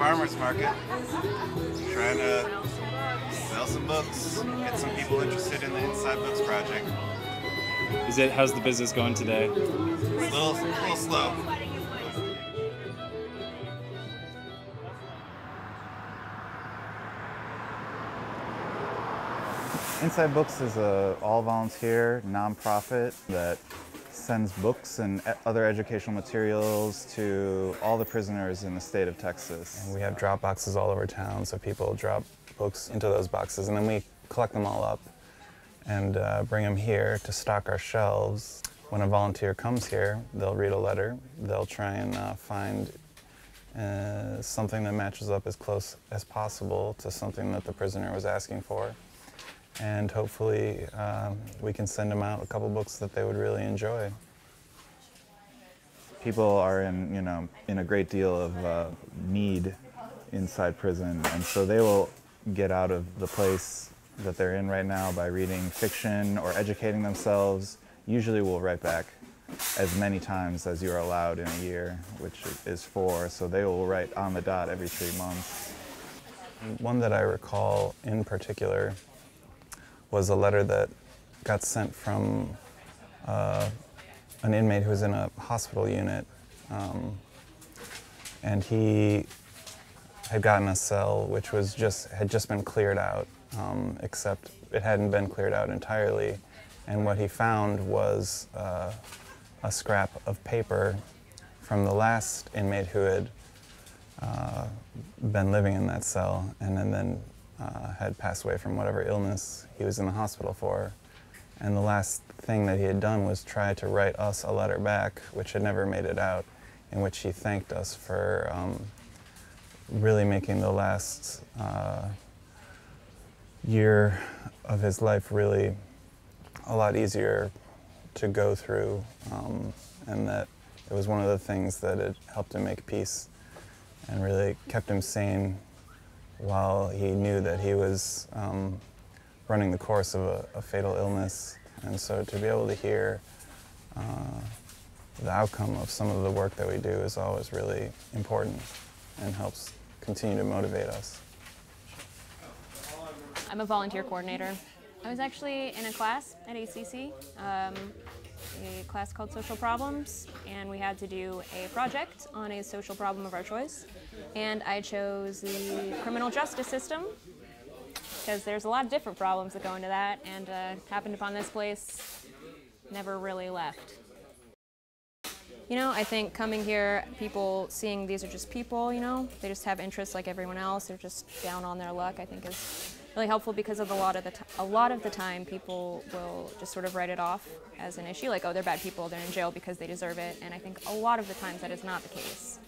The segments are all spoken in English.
farmer's market, trying to sell some books, get some people interested in the Inside Books project. How's the business going today? It's a little slow. Inside Books is a all-volunteer nonprofit that sends books and other educational materials to all the prisoners in the state of Texas. And we have drop boxes all over town, so people drop books into those boxes, and then we collect them all up and bring them here to stock our shelves. When a volunteer comes here, they'll read a letter. They'll try and find something that matches up as close as possible to something that the prisoner was asking for. And hopefully we can send them out a couple books that they would really enjoy. People are in a great deal of need inside prison, and so they will get out of the place that they're in right now by reading fiction or educating themselves. Usually we'll write back as many times as you are allowed in a year, which is 4, so they will write on the dot every 3 months. One that I recall in particular was a letter that got sent from an inmate who was in a hospital unit, and he had gotten a cell which had just been cleared out, except it hadn't been cleared out entirely, and what he found was a scrap of paper from the last inmate who had been living in that cell, and then had passed away from whatever illness he was in the hospital for. And the last thing that he had done was try to write us a letter back, which had never made it out, in which he thanked us for really making the last year of his life really a lot easier to go through, and that it was one of the things that had helped him make peace and really kept him sane while he knew that he was running the course of a fatal illness. And so to be able to hear the outcome of some of the work that we do is always really important and helps continue to motivate us. I'm a volunteer coordinator. I was actually in a class at ACC, a class called Social Problems, and we had to do a project on a social problem of our choice. And I chose the criminal justice system because there's a lot of different problems that go into that, and happened upon this place, never really left. You know, I think coming here, people seeing these are just people, you know, they just have interests like everyone else, they're just down on their luck, I think is really helpful, because of a lot of the time people will just sort of write it off as an issue, like, oh, they're bad people, they're in jail because they deserve it, and I think a lot of the times that is not the case.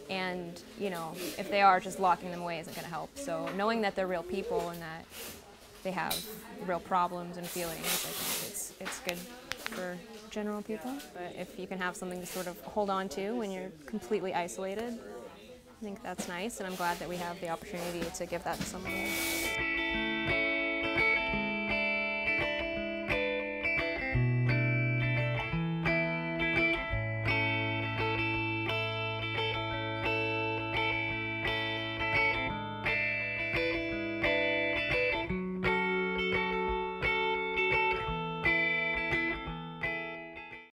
And, you know, if they are, just locking them away isn't going to help. So knowing that they're real people and that they have real problems and feelings, I think it's good for general people. But if you can have something to sort of hold on to when you're completely isolated, I think that's nice, and I'm glad that we have the opportunity to give that to someone else.